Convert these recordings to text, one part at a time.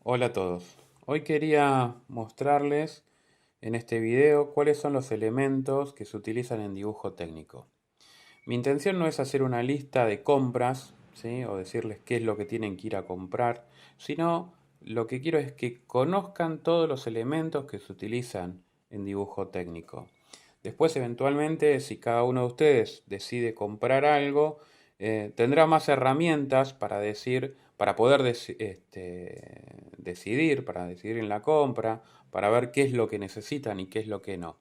Hola a todos. Hoy quería mostrarles en este video cuáles son los elementos que se utilizan en dibujo técnico. Mi intención no es hacer una lista de compras, ¿sí? O decirles qué es lo que tienen que ir a comprar, sino lo que quiero es que conozcan todos los elementos que se utilizan en dibujo técnico. Después, eventualmente, si cada uno de ustedes decide comprar algo, tendrá más herramientas para decir, para poder decidir, para decidir en la compra, para ver qué es lo que necesitan y qué es lo que no.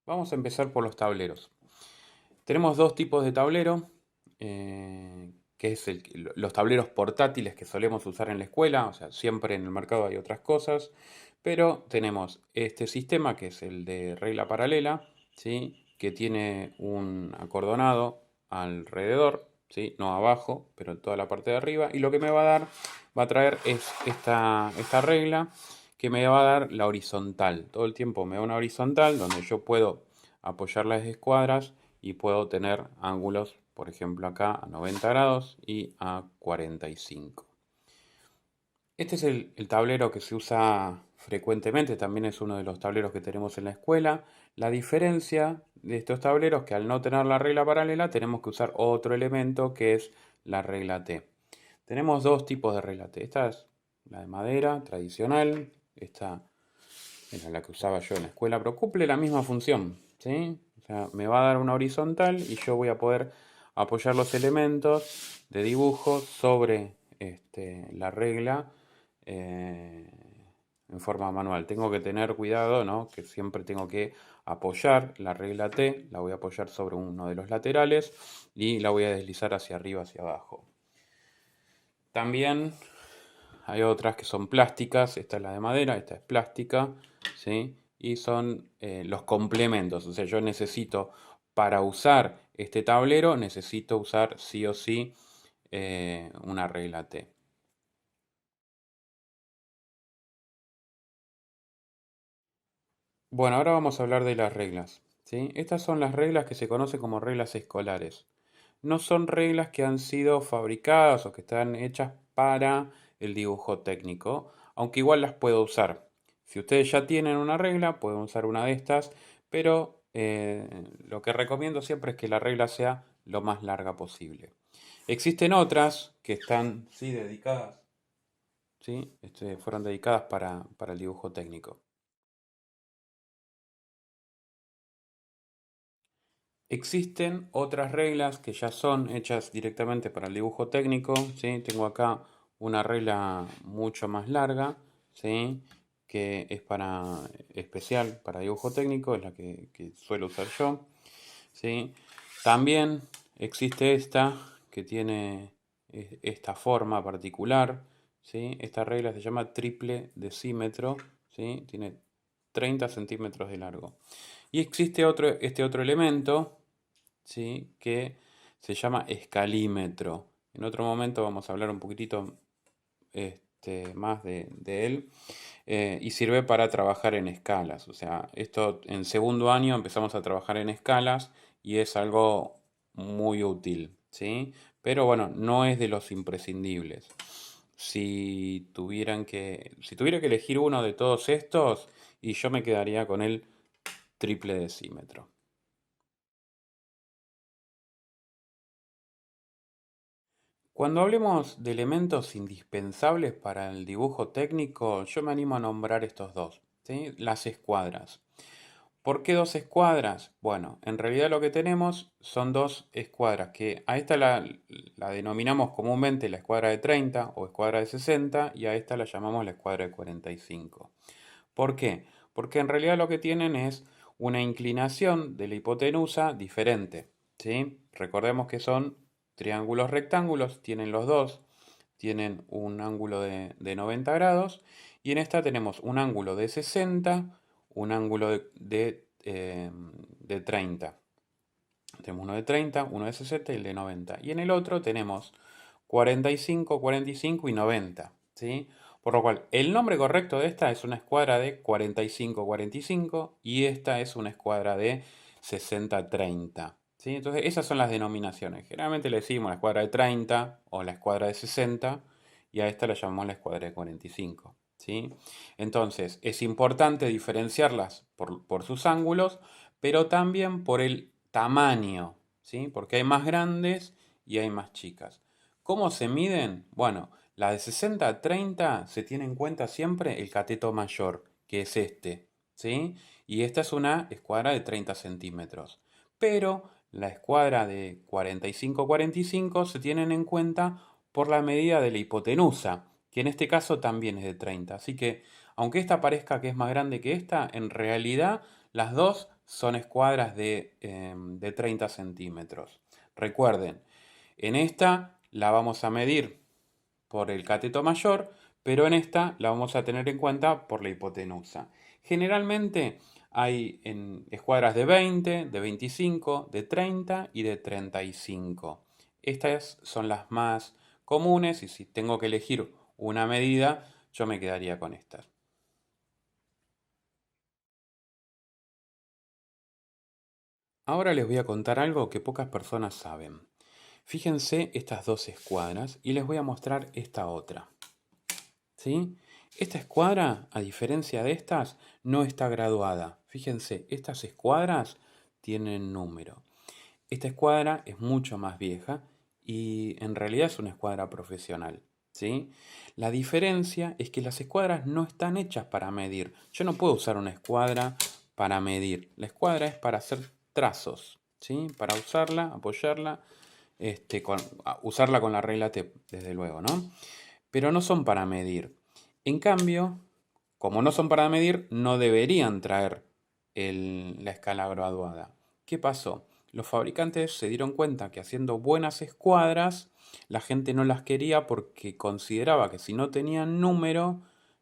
Vamos a empezar por los tableros. Tenemos dos tipos de tablero, que es los tableros portátiles que solemos usar en la escuela, o sea, siempre en el mercado hay otras cosas, pero tenemos este sistema que es el de regla paralela, ¿sí? Que tiene un acordonado alrededor, ¿sí? No abajo, pero en toda la parte de arriba, y lo que me va a dar, va a traer es esta regla que me va a dar la horizontal. Todo el tiempo me da una horizontal donde yo puedo apoyar las escuadras y puedo tener ángulos, por ejemplo acá a 90 grados y a 45. Este es el tablero que se usa frecuentemente, también es uno de los tableros que tenemos en la escuela. La diferencia de estos tableros es que al no tener la regla paralela tenemos que usar otro elemento que es la regla T. Tenemos dos tipos de regla T. Esta es la de madera tradicional, esta era la que usaba yo en la escuela, pero cumple la misma función, ¿sí? O sea, me va a dar una horizontal y yo voy a poder apoyar los elementos de dibujo sobre la regla eh, en forma manual. Tengo que tener cuidado, ¿no? Que siempre tengo que apoyar la regla T, la voy a apoyar sobre uno de los laterales y la voy a deslizar hacia arriba, hacia abajo. También hay otras que son plásticas, esta es la de madera, esta es plástica, ¿sí? Y son los complementos, o sea, yo necesito, para usar este tablero, necesito usar sí o sí una regla T. Bueno, ahora vamos a hablar de las reglas, ¿sí? Estas son las reglas que se conocen como reglas escolares. No son reglas que han sido fabricadas o que están hechas para el dibujo técnico, aunque igual las puedo usar. Si ustedes ya tienen una regla, pueden usar una de estas, pero lo que recomiendo siempre es que la regla sea lo más larga posible. Existen otras que están, sí, dedicadas, ¿sí? Fueron dedicadas para el dibujo técnico. Existen otras reglas que ya son hechas directamente para el dibujo técnico, ¿sí? Tengo acá una regla mucho más larga, ¿sí? Que es para especial para dibujo técnico, es la que suelo usar yo, ¿sí? También existe esta que tiene esta forma particular, ¿sí? Esta regla se llama triple decímetro, ¿sí? Tiene 30 centímetros de largo. Y existe este otro elemento, ¿sí? Que se llama escalímetro. En otro momento vamos a hablar un poquitito más de él. Y sirve para trabajar en escalas. O sea, esto en segundo año empezamos a trabajar en escalas y es algo muy útil, ¿sí? Pero bueno, no es de los imprescindibles. Si tuviera que elegir uno de todos estos, y yo me quedaría con el triple decímetro. Cuando hablemos de elementos indispensables para el dibujo técnico, yo me animo a nombrar estos dos, ¿sí? Las escuadras. ¿Por qué dos escuadras? Bueno, en realidad lo que tenemos son dos escuadras, que a esta la denominamos comúnmente la escuadra de 30 o escuadra de 60 y a esta la llamamos la escuadra de 45. ¿Por qué? Porque en realidad lo que tienen es una inclinación de la hipotenusa diferente, ¿sí? Recordemos que son triángulos rectángulos, tienen los dos, tienen un ángulo de 90 grados y en esta tenemos un ángulo de 60, un ángulo de 30. Tenemos uno de 30, uno de 60 y el de 90. Y en el otro tenemos 45, 45 y 90, ¿sí? Por lo cual, el nombre correcto de esta es una escuadra de 45, 45 y esta es una escuadra de 60, 30. ¿sí? Entonces, esas son las denominaciones. Generalmente le decimos la escuadra de 30 o la escuadra de 60 y a esta la llamamos la escuadra de 45, ¿sí? Entonces, es importante diferenciarlas por sus ángulos, pero también por el tamaño, ¿sí? Porque hay más grandes y hay más chicas. ¿Cómo se miden? Bueno, la de 60 a 30 se tiene en cuenta siempre el cateto mayor, que es este, ¿sí? Y esta es una escuadra de 30 centímetros. Pero la escuadra de 45-45 se tienen en cuenta por la medida de la hipotenusa, que en este caso también es de 30. Así que, aunque esta parezca que es más grande que esta, en realidad las dos son escuadras de 30 centímetros. Recuerden, en esta la vamos a medir por el cateto mayor, pero en esta la vamos a tener en cuenta por la hipotenusa. Generalmente hay en escuadras de 20, de 25, de 30 y de 35. Estas son las más comunes y si tengo que elegir una medida, yo me quedaría con estas. Ahora les voy a contar algo que pocas personas saben. Fíjense estas dos escuadras y les voy a mostrar esta otra. ¿Sí? Esta escuadra, a diferencia de estas, no está graduada. Fíjense, estas escuadras tienen número. Esta escuadra es mucho más vieja y en realidad es una escuadra profesional. ¿Sí? La diferencia es que las escuadras no están hechas para medir. Yo no puedo usar una escuadra para medir. La escuadra es para hacer trazos. ¿Sí? Para usarla, apoyarla, usarla con la regla T, desde luego, ¿no? Pero no son para medir. En cambio, como no son para medir, no deberían traer la escala graduada. ¿Qué pasó? Los fabricantes se dieron cuenta que haciendo buenas escuadras, la gente no las quería porque consideraba que si no tenían número,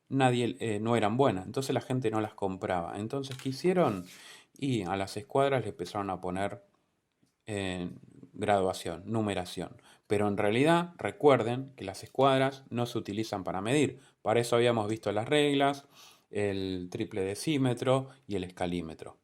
no eran buenas. Entonces la gente no las compraba. Entonces, ¿qué hicieron? Y a las escuadras le empezaron a poner graduación, numeración. Pero en realidad recuerden que las escuadras no se utilizan para medir. Para eso habíamos visto las reglas, el triple decímetro y el escalímetro.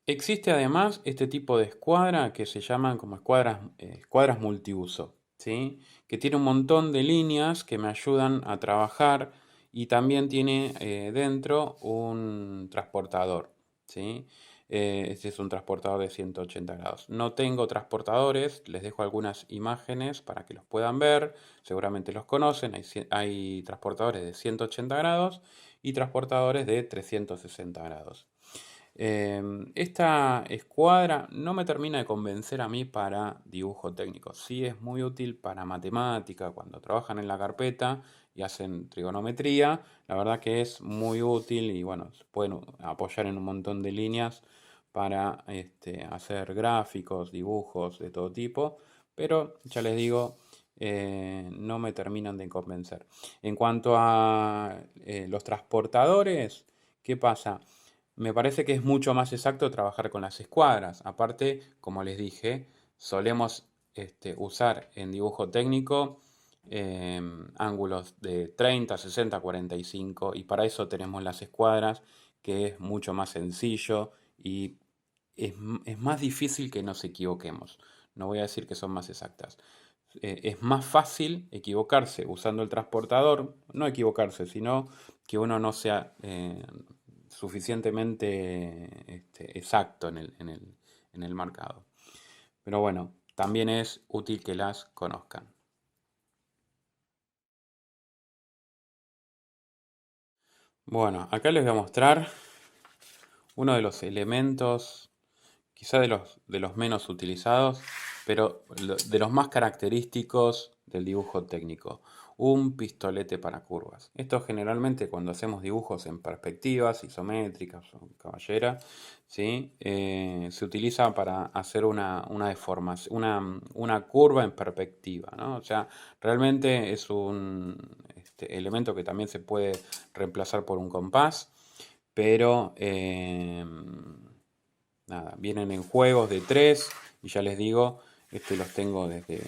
Existe además este tipo de escuadra que se llaman como escuadras multiuso, ¿sí? Que tiene un montón de líneas que me ayudan a trabajar y también tiene dentro un transportador, ¿sí? Este es un transportador de 180 grados. No tengo transportadores, les dejo algunas imágenes para que los puedan ver, seguramente los conocen, hay transportadores de 180 grados y transportadores de 360 grados. Esta escuadra no me termina de convencer a mí para dibujo técnico. Sí es muy útil para matemática, cuando trabajan en la carpeta y hacen trigonometría. La verdad que es muy útil y bueno, se pueden apoyar en un montón de líneas para hacer gráficos, dibujos de todo tipo. Pero ya les digo, no me terminan de convencer. En cuanto a los transportadores, ¿qué pasa? Me parece que es mucho más exacto trabajar con las escuadras. Aparte, como les dije, solemos usar en dibujo técnico ángulos de 30, 60, 45 y para eso tenemos las escuadras, que es mucho más sencillo y es más difícil que nos equivoquemos. No voy a decir que son más exactas. Es más fácil equivocarse usando el transportador, no equivocarse, sino que uno no sea suficientemente exacto en el marcado. Pero bueno, también es útil que las conozcan. Bueno, acá les voy a mostrar uno de los elementos, quizá de los menos utilizados, pero de los más característicos del dibujo técnico. Un pistolete para curvas. Esto generalmente cuando hacemos dibujos en perspectivas isométricas o caballera, ¿sí? Se utiliza para hacer una deformación, una curva en perspectiva, ¿no? O sea, realmente es un elemento que también se puede reemplazar por un compás, pero nada, vienen en juegos de 3 y ya les digo, los tengo desde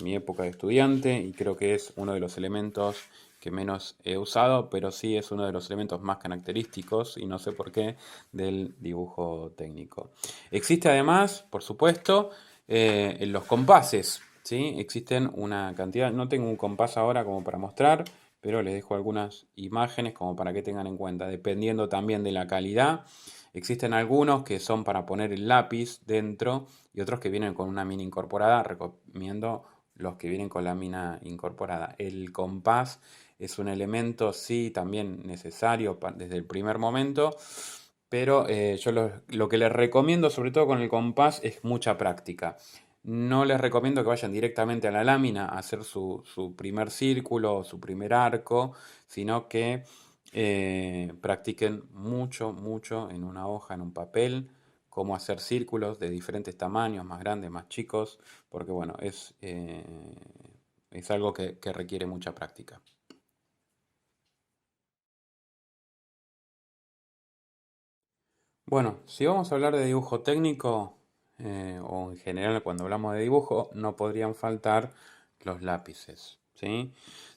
mi época de estudiante y creo que es uno de los elementos que menos he usado, pero sí es uno de los elementos más característicos, y no sé por qué, del dibujo técnico. Existe además, por supuesto, en los compases, ¿sí? Existen una cantidad, no tengo un compás ahora como para mostrar, pero les dejo algunas imágenes como para que tengan en cuenta, dependiendo también de la calidad. Existen algunos que son para poner el lápiz dentro y otros que vienen con una mina incorporada. Recomiendo los que vienen con la mina incorporada. El compás es un elemento, sí, también necesario desde el primer momento, pero yo lo que les recomiendo, sobre todo con el compás, es mucha práctica. No les recomiendo que vayan directamente a la lámina a hacer su primer círculo o su primer arco, sino que practiquen mucho, mucho en una hoja, en un papel, cómo hacer círculos de diferentes tamaños, más grandes, más chicos, porque bueno, es algo que requiere mucha práctica. Bueno, si vamos a hablar de dibujo técnico, o en general cuando hablamos de dibujo, no podrían faltar los lápices, ¿sí?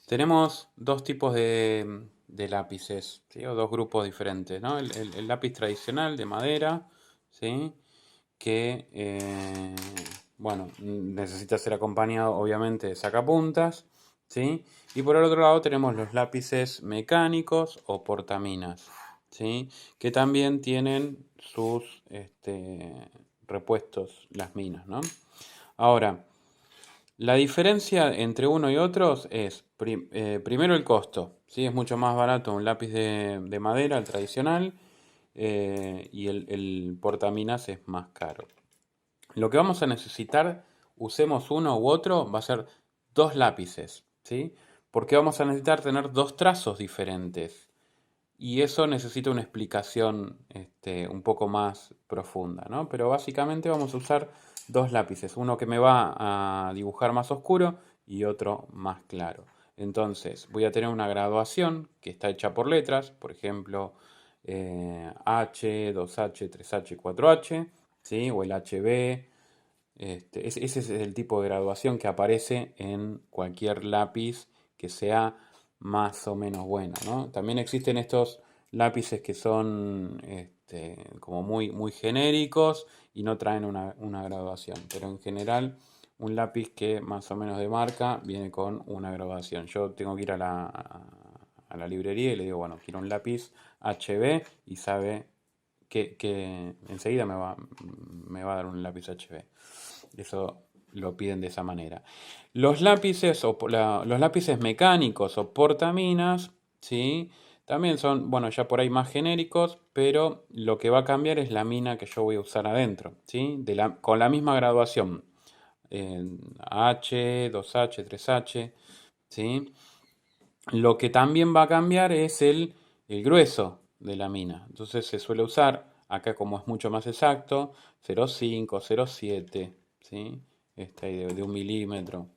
Tenemos dos tipos de lápices, ¿sí? O dos grupos diferentes, ¿no? El lápiz tradicional de madera, ¿sí? Que, bueno, necesita ser acompañado obviamente de sacapuntas, ¿sí? Y por el otro lado tenemos los lápices mecánicos o portaminas, ¿sí? Que también tienen sus repuestos, las minas, ¿no? Ahora, la diferencia entre uno y otros es, primero el costo, ¿sí? Es mucho más barato un lápiz de madera, el tradicional, y el portaminas es más caro. Lo que vamos a necesitar, usemos uno u otro, va a ser dos lápices, ¿sí? Porque vamos a necesitar tener dos trazos diferentes. Y eso necesita una explicación un poco más profunda, ¿no? Pero básicamente vamos a usar dos lápices, uno que me va a dibujar más oscuro y otro más claro. Entonces voy a tener una graduación que está hecha por letras, por ejemplo, H, 2H, 3H, 4H, ¿sí? O el HB. Ese es el tipo de graduación que aparece en cualquier lápiz que sea más o menos bueno, ¿no? También existen estos lápices que son como muy, muy genéricos y no traen una graduación, pero en general un lápiz que más o menos de marca viene con una graduación. Yo tengo que ir a la librería y le digo, bueno, quiero un lápiz HB y sabe que enseguida me va a dar un lápiz HB. Eso lo piden de esa manera. Los lápices, los lápices mecánicos o portaminas, ¿sí? También son, bueno, ya por ahí más genéricos, pero lo que va a cambiar es la mina que yo voy a usar adentro, ¿sí? Con la misma graduación. H, 2H, 3H, ¿sí? Lo que también va a cambiar es el grueso de la mina. Entonces se suele usar, acá como es mucho más exacto, 0,5, 0,7, ¿sí? De 1 milímetro.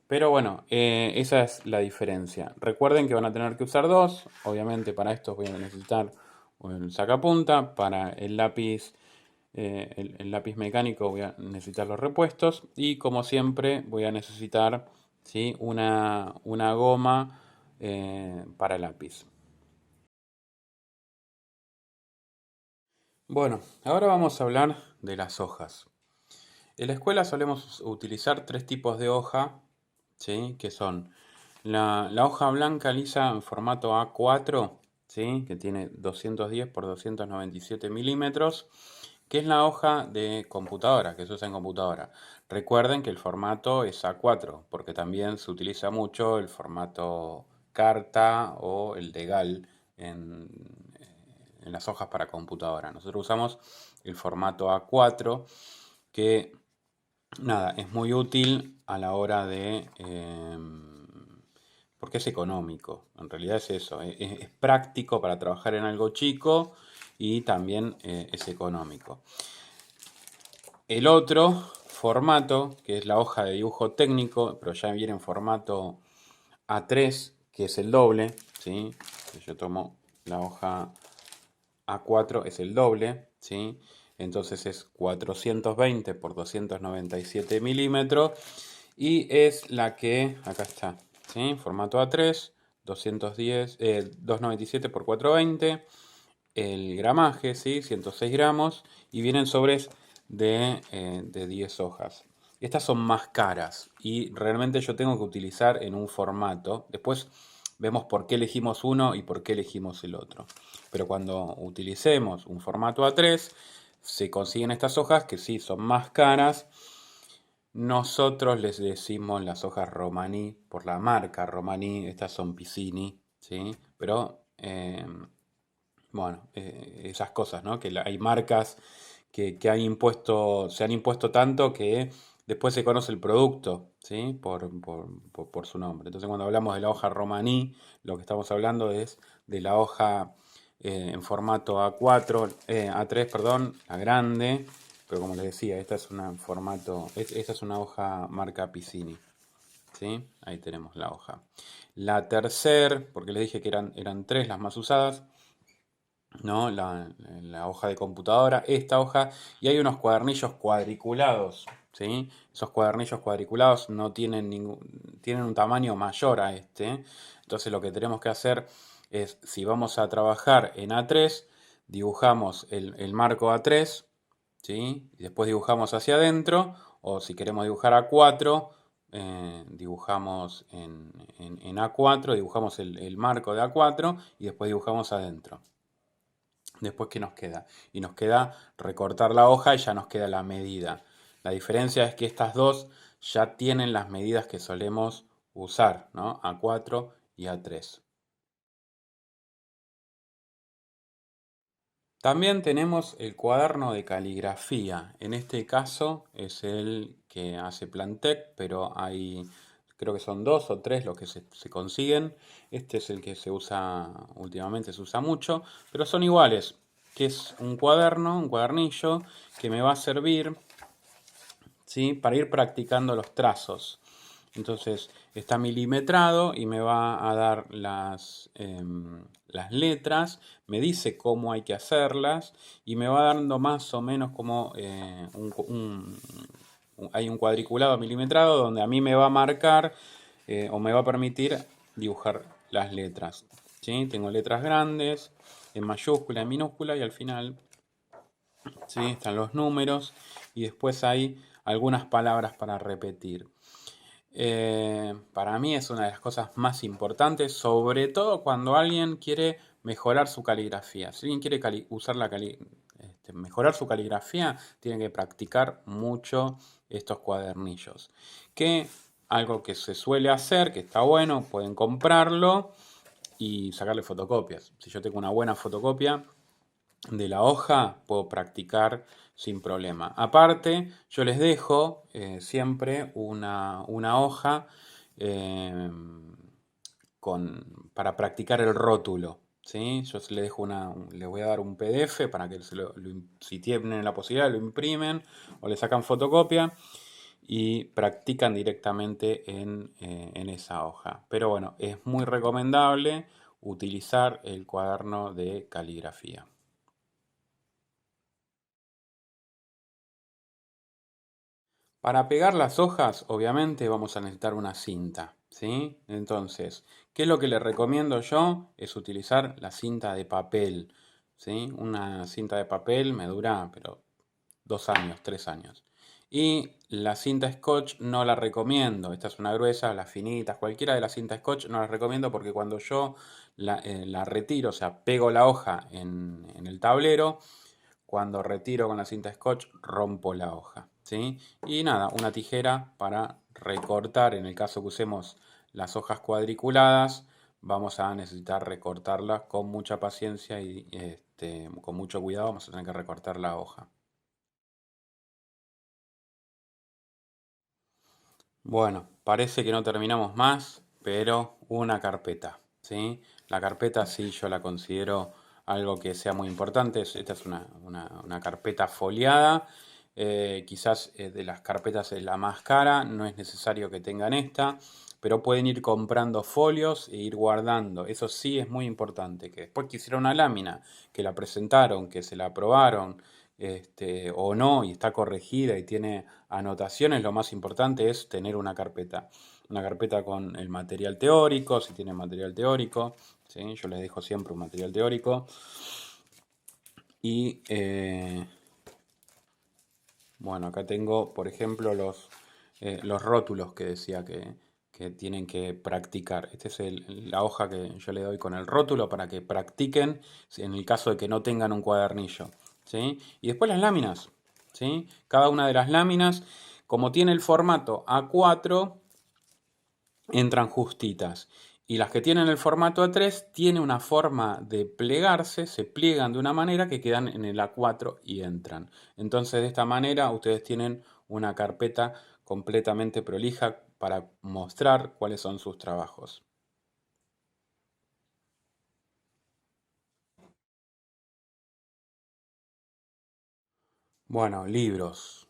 Pero bueno, esa es la diferencia. Recuerden que van a tener que usar dos. Obviamente para estos voy a necesitar un sacapunta. Para el lápiz mecánico voy a necesitar los repuestos. Y como siempre voy a necesitar, ¿sí? una goma para lápiz. Bueno, ahora vamos a hablar de las hojas. En la escuela solemos utilizar tres tipos de hoja, ¿sí? Que son la hoja blanca lisa en formato A4, ¿sí? Que tiene 210 por 297 milímetros, que es la hoja de computadora, que se usa en computadora. Recuerden que el formato es A4, porque también se utiliza mucho el formato carta o el legal en las hojas para computadora. Nosotros usamos el formato A4, que nada, es muy útil a la hora porque es económico, en realidad es eso, es práctico para trabajar en algo chico y también es económico. El otro formato, que es la hoja de dibujo técnico, pero ya viene en formato A3, que es el doble, ¿sí? Yo tomo la hoja A4, es el doble, ¿sí? Entonces es 420 por 297 milímetros y es la que, acá está, ¿sí? Formato A3, 210, 297 por 420. El gramaje, ¿sí? 106 gramos. Y vienen sobres de 10 hojas. Estas son más caras y realmente yo tengo que utilizar en un formato. Después vemos por qué elegimos uno y por qué elegimos el otro. Pero cuando utilicemos un formato A3, se consiguen estas hojas que sí son más caras. Nosotros les decimos las hojas Romaní por la marca Romaní. Estas son Piscini, ¿sí? Pero bueno, esas cosas, ¿no? Que hay marcas que se han impuesto tanto que después se conoce el producto, ¿sí? Por su nombre. Entonces, cuando hablamos de la hoja romaní, lo que estamos hablando es de la hoja en formato A4, A3, perdón, la grande, pero como les decía, esta es una esta es una hoja marca Piscini, ¿sí? Ahí tenemos la hoja. La tercer, porque les dije que eran tres las más usadas, ¿no? La hoja de computadora, esta hoja, y hay unos cuadernillos cuadriculados, ¿sí? Esos cuadernillos cuadriculados no tienen tienen un tamaño mayor a este. Entonces lo que tenemos que hacer es, si vamos a trabajar en A3, dibujamos el marco A3, ¿sí? Y después dibujamos hacia adentro, o si queremos dibujar A4, dibujamos en A4, dibujamos el marco de A4 y después dibujamos adentro. Después, ¿qué nos queda? Y nos queda recortar la hoja y ya nos queda la medida. La diferencia es que estas dos ya tienen las medidas que solemos usar, ¿no? A4 y A3. También tenemos el cuaderno de caligrafía. En este caso es el que hace Plantec, pero hay, creo que son dos o tres los que se consiguen. Este es el que se usa últimamente, se usa mucho, pero son iguales, que es un cuaderno, un cuadernillo, que me va a servir, ¿sí? Para ir practicando los trazos. Entonces está milimetrado y me va a dar las letras, me dice cómo hay que hacerlas y me va dando más o menos como hay un cuadriculado milimetrado donde a mí me va a marcar o me va a permitir dibujar las letras. ¿Sí? Tengo letras grandes, en mayúscula, en minúscula y al final, ¿sí? Están los números y después hay algunas palabras para repetir. Para mí es una de las cosas más importantes, sobre todo cuando alguien quiere mejorar su caligrafía. Si alguien quiere mejorar su caligrafía, tiene que practicar mucho estos cuadernillos. Que algo que se suele hacer, que está bueno, pueden comprarlo y sacarle fotocopias. Si yo tengo una buena fotocopia de la hoja, puedo practicar sin problema. Aparte, yo les dejo siempre una hoja eh, para practicar el rótulo. ¿Sí? Yo les dejo les voy a dar un PDF para que si tienen la posibilidad lo imprimen o le sacan fotocopia y practican directamente en esa hoja. Pero bueno, es muy recomendable utilizar el cuaderno de caligrafía. Para pegar las hojas, obviamente vamos a necesitar una cinta, ¿sí? Entonces, ¿qué es lo que les recomiendo yo? Es utilizar la cinta de papel, ¿sí? Una cinta de papel me dura, pero 2 años, 3 años. Y la cinta Scotch no la recomiendo. Esta es una gruesa, las finitas, cualquiera de las cintas Scotch no las recomiendo porque cuando yo la retiro, o sea, pego la hoja en el tablero, cuando retiro con la cinta Scotch rompo la hoja, ¿sí? Y nada, una tijera para recortar, en el caso que usemos las hojas cuadriculadas, vamos a necesitar recortarlas con mucha paciencia y con mucho cuidado vamos a tener que recortar la hoja. Bueno, parece que no terminamos más, pero una carpeta, ¿sí? La carpeta sí yo la considero algo que sea muy importante. Esta es una carpeta foliada. Quizás de las carpetas es la más cara, no es necesario que tengan esta, pero pueden ir comprando folios e ir guardando. Eso sí es muy importante, que después que hicieron una lámina, que la presentaron, que se la aprobaron, o no, y está corregida y tiene anotaciones, lo más importante es tener una carpeta. una carpeta con el material teórico, si tienen material teórico, ¿sí? Yo les dejo siempre un material teórico. Y bueno, acá tengo, por ejemplo, los rótulos que decía que tienen que practicar. Esta es la hoja que yo le doy con el rótulo para que practiquen en el caso de que no tengan un cuadernillo, ¿sí? Y después las láminas, ¿sí? Cada una de las láminas, como tiene el formato A4, entran justitas. Y las que tienen el formato A3 tienen una forma de plegarse, se pliegan de una manera que quedan en el A4 y entran. Entonces de esta manera ustedes tienen una carpeta completamente prolija para mostrar cuáles son sus trabajos. Bueno, libros.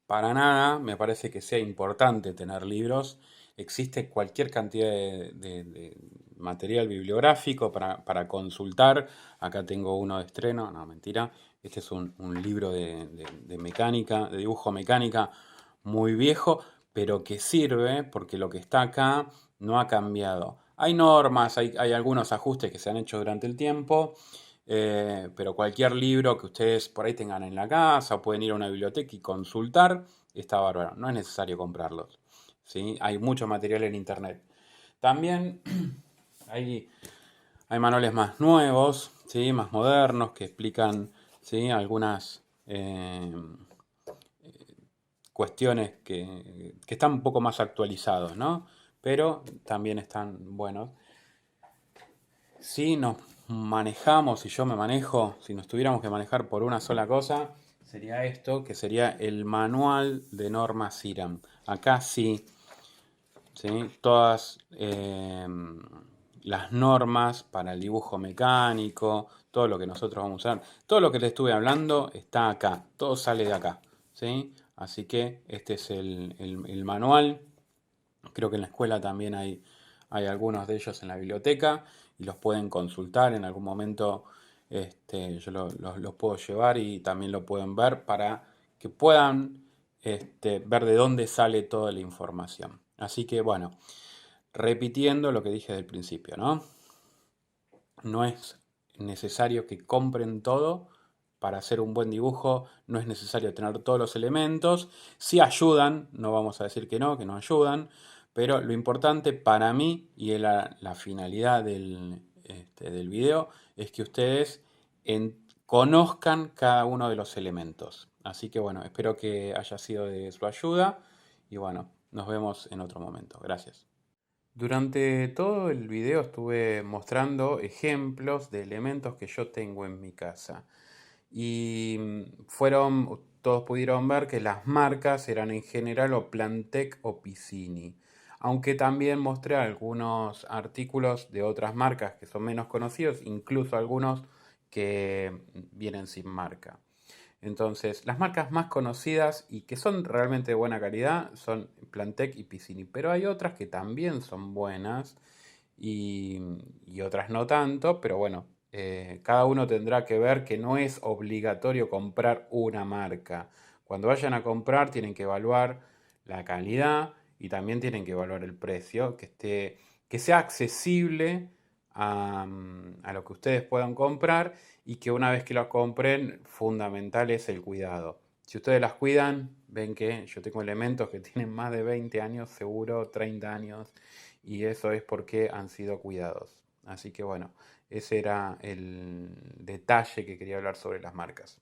Para nada me parece que sea importante tener libros. Existe cualquier cantidad de material bibliográfico para consultar. Acá tengo uno de estreno, no, mentira. Este es un libro de mecánica, de dibujo mecánica muy viejo, pero que sirve porque lo que está acá no ha cambiado. Hay normas, hay algunos ajustes que se han hecho durante el tiempo, pero cualquier libro que ustedes por ahí tengan en la casa o pueden ir a una biblioteca y consultar, está bárbaro. No es necesario comprarlos, ¿sí? Hay mucho material en internet. También hay, hay manuales más nuevos, ¿sí? Más modernos que explican, ¿sí? Algunas cuestiones que están un poco más actualizados, ¿no? Pero también están buenos. Si nos manejamos, si yo me manejo, si nos tuviéramos que manejar por una sola cosa, sería esto, que sería el manual de normas IRAM. Acá sí, ¿sí? Todas las normas para el dibujo mecánico, todo lo que nosotros vamos a usar, todo lo que les estuve hablando está acá, todo sale de acá, ¿sí? Así que este es el manual. Creo que en la escuela también hay algunos de ellos en la biblioteca y los pueden consultar en algún momento. Yo los puedo llevar y también lo pueden ver para que puedan ver de dónde sale toda la información. Así que bueno, repitiendo lo que dije del principio, ¿no? No es necesario que compren todo para hacer un buen dibujo, no es necesario tener todos los elementos. Si ayudan, no vamos a decir que no ayudan, pero lo importante para mí y la finalidad del video es que ustedes conozcan cada uno de los elementos. Así que bueno, espero que haya sido de su ayuda y bueno, nos vemos en otro momento. Gracias. Durante todo el video estuve mostrando ejemplos de elementos que yo tengo en mi casa. Y todos pudieron ver que las marcas eran en general o Plantec o Piscini. Aunque también mostré algunos artículos de otras marcas que son menos conocidos, incluso algunos que vienen sin marca. Entonces, las marcas más conocidas y que son realmente de buena calidad son Plantec y Piscini, pero hay otras que también son buenas y, y otras no tanto, pero bueno, cada uno tendrá que ver que no es obligatorio comprar una marca. Cuando vayan a comprar tienen que evaluar la calidad y también tienen que evaluar el precio, que sea accesible a lo que ustedes puedan comprar y que una vez que lo compren, fundamental es el cuidado. Si ustedes las cuidan, ven que yo tengo elementos que tienen más de 20 años, seguro 30 años, y eso es porque han sido cuidados. Así que bueno, ese era el detalle que quería hablar sobre las marcas.